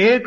1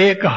1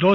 2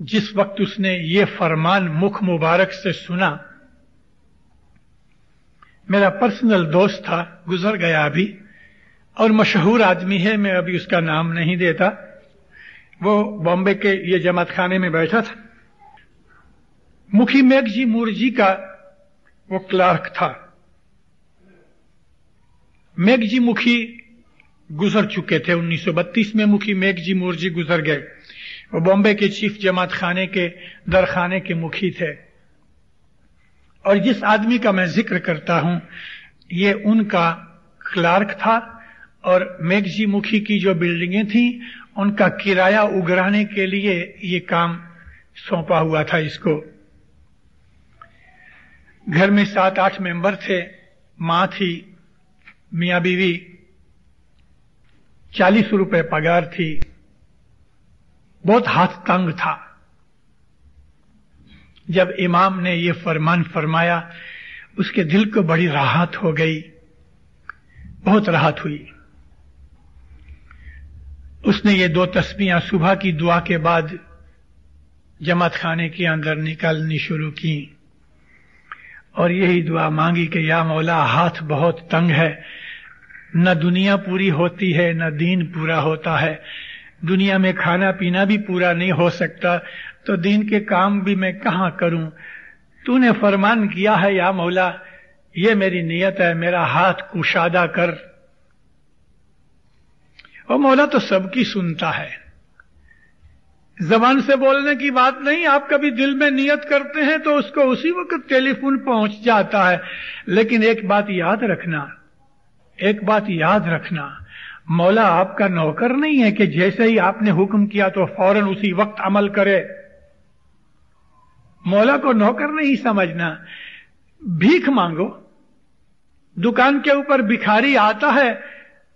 جس وقت اس نے یہ فرمان مکھ مبارک سے سنا، میرا پرسنل دوست تھا، گزر گیا ابھی، اور مشہور آدمی ہے، میں ابھی اس کا نام نہیں دیتا، وہ بامبے کے یہ جماعت خانے میں بیٹھا تھا، مکھی میگھ جی مورجی کا وہ کلارک تھا۔ میگھ جی مکھی گزر چکے تھے، 1932 میں مکھی میگھ جی مورجی گزر گئے، وہ بامبے کے چیف جماعت خانے کے درخانے کے مکھی تھے، اور جس آدمی کا میں ذکر کرتا ہوں یہ ان کا کلارک تھا، اور میگھ جی مکھی کی جو بلڈنگیں تھیں ان کا کرایہ اگرانے کے لیے یہ کام سونپا ہوا تھا اس کو۔ گھر میں 7-8 ممبر تھے، ماں تھی، میاں بیوی، 40 روپے پگار تھی، بہت ہاتھ تنگ تھا۔ جب امام نے یہ فرمان فرمایا اس کے دل کو بڑی راحت ہو گئی، بہت راحت ہوئی۔ اس نے یہ 2 تسبیحاں صبح کی دعا کے بعد جماعت خانے کے اندر نکالنی شروع کی، اور یہی دعا مانگی کہ یا مولا ہاتھ بہت تنگ ہے، نہ دنیا پوری ہوتی ہے نہ دین پورا ہوتا ہے، دنیا میں کھانا پینا بھی پورا نہیں ہو سکتا تو دین کے کام بھی میں کہاں کروں؟ تو نے فرمان کیا ہے یا مولا، یہ میری نیت ہے، میرا ہاتھ کشادہ کر۔ اور مولا تو سب کی سنتا ہے، زبان سے بولنے کی بات نہیں، آپ کبھی دل میں نیت کرتے ہیں تو اس کو اسی وقت ٹیلی فون پہنچ جاتا ہے۔ لیکن ایک بات یاد رکھنا، مولا آپ کا نوکر نہیں ہے کہ جیسے ہی آپ نے حکم کیا تو فوراً اسی وقت عمل کرے۔ مولا کو نوکر نہیں سمجھنا۔ بھیک مانگو، دکان کے اوپر بھکاری آتا ہے،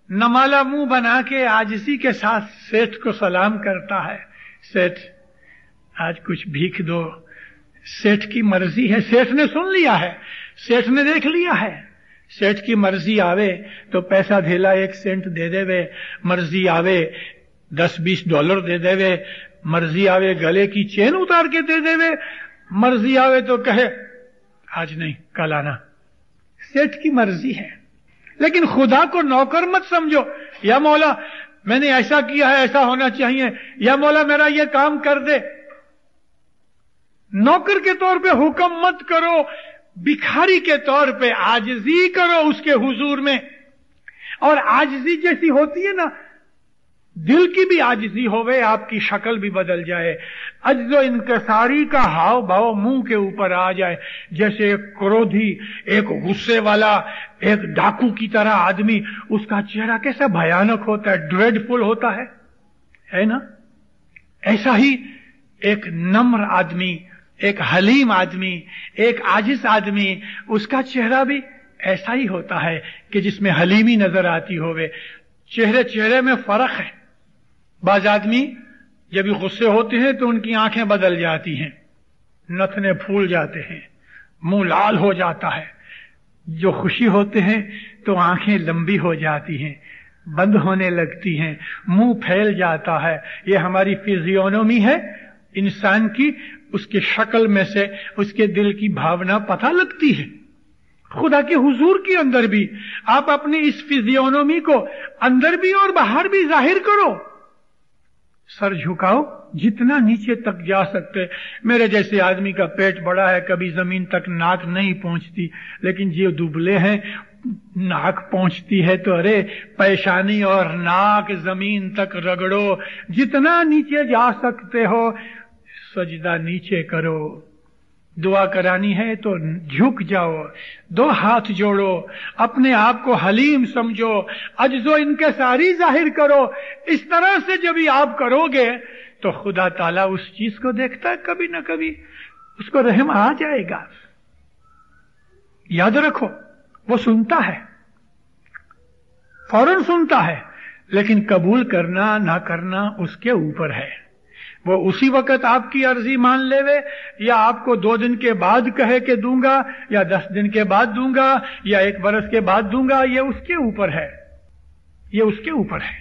نمالا منہ بنا کے عاجزی کے ساتھ سیٹھ کو سلام کرتا ہے، سیٹھ آج کچھ بھیک دو۔ سیٹھ کی مرضی ہے، سیٹھ نے سن لیا ہے، سیٹھ نے دیکھ لیا ہے، سیٹھ کی مرضی آوے تو پیسہ دھیلا 1 سینٹ دے دے وے، مرضی آوے $10-20 دے دے وے، مرضی آوے گلے کی چین اتار کے دے دے وے، مرضی آوے تو کہے آج نہیں کل آنا۔ سیٹھ کی مرضی ہے، لیکن خدا کو نوکر مت سمجھو۔ یا مولا میں نے ایسا کیا ہے، ایسا ہونا چاہیے، یا مولا میرا یہ کام کر دے۔ نوکر کے طور پہ حکم مت کرو، بھکاری کے طور پہ عاجزی کرو اس کے حضور میں۔ اور عاجزی جیسی ہوتی ہے نا، دل کی بھی عاجزی ہوئے، آپ کی شکل بھی بدل جائے، عجز و انکساری کا ہاؤ بھاؤ منہ کے اوپر آ جائے، جیسے ایک کرودھی، ایک غصے والا، ایک ڈاکو کی طرح آدمی، اس کا چہرہ کیسا بھیانک ہوتا ہے، ڈریڈ فل ہوتا ہے نا؟ ایسا ہی ایک نمر آدمی، ایک حلیم آدمی، ایک عاجز آدمی، اس کا چہرہ بھی ایسا ہی ہوتا ہے کہ جس میں حلیمی نظر آتی ہوئے۔ چہرے میں فرق ہے۔ بعض آدمی جب غصے ہوتے ہیں تو ان کی آنکھیں بدل جاتی ہیں، نتنے پھول جاتے ہیں، منہ لال ہو جاتا ہے۔ جو خوشی ہوتے ہیں تو آنکھیں لمبی ہو جاتی ہیں، بند ہونے لگتی ہیں، منہ پھیل جاتا ہے۔ یہ ہماری فزیونومی ہے انسان کی، اس کے شکل میں سے اس کے دل کی بھاونا پتہ لگتی ہے۔ خدا کے حضور کے اندر بھی آپ اپنی اس فزیونومی کو اندر بھی اور باہر بھی ظاہر کرو۔ سر جھکاؤ جتنا نیچے تک جا سکتے۔ میرے جیسے آدمی کا پیٹ بڑا ہے، کبھی زمین تک ناک نہیں پہنچتی، لیکن جو دبلے ہیں ناک پہنچتی ہے تو ارے پیشانی اور ناک زمین تک رگڑو، جتنا نیچے جا سکتے ہو سجدہ نیچے کرو۔ دعا کرانی ہے تو جھک جاؤ، 2 ہاتھ جوڑو، اپنے آپ کو حلیم سمجھو، عجز و انکساری ظاہر کرو۔ اس طرح سے جب آپ کرو گے تو خدا تعالیٰ اس چیز کو دیکھتا ہے، کبھی نہ کبھی اس کو رحم آ جائے گا۔ یاد رکھو وہ سنتا ہے، فوراً سنتا ہے، لیکن قبول کرنا نہ کرنا اس کے اوپر ہے۔ وہ اسی وقت آپ کی عرضی مان لے وے، یا آپ کو 2 دن کے بعد کہے کہ دوں گا، یا 10 دن کے بعد دوں گا، یا 1 برس کے بعد دوں گا، یہ اس کے اوپر ہے، یہ اس کے اوپر ہے۔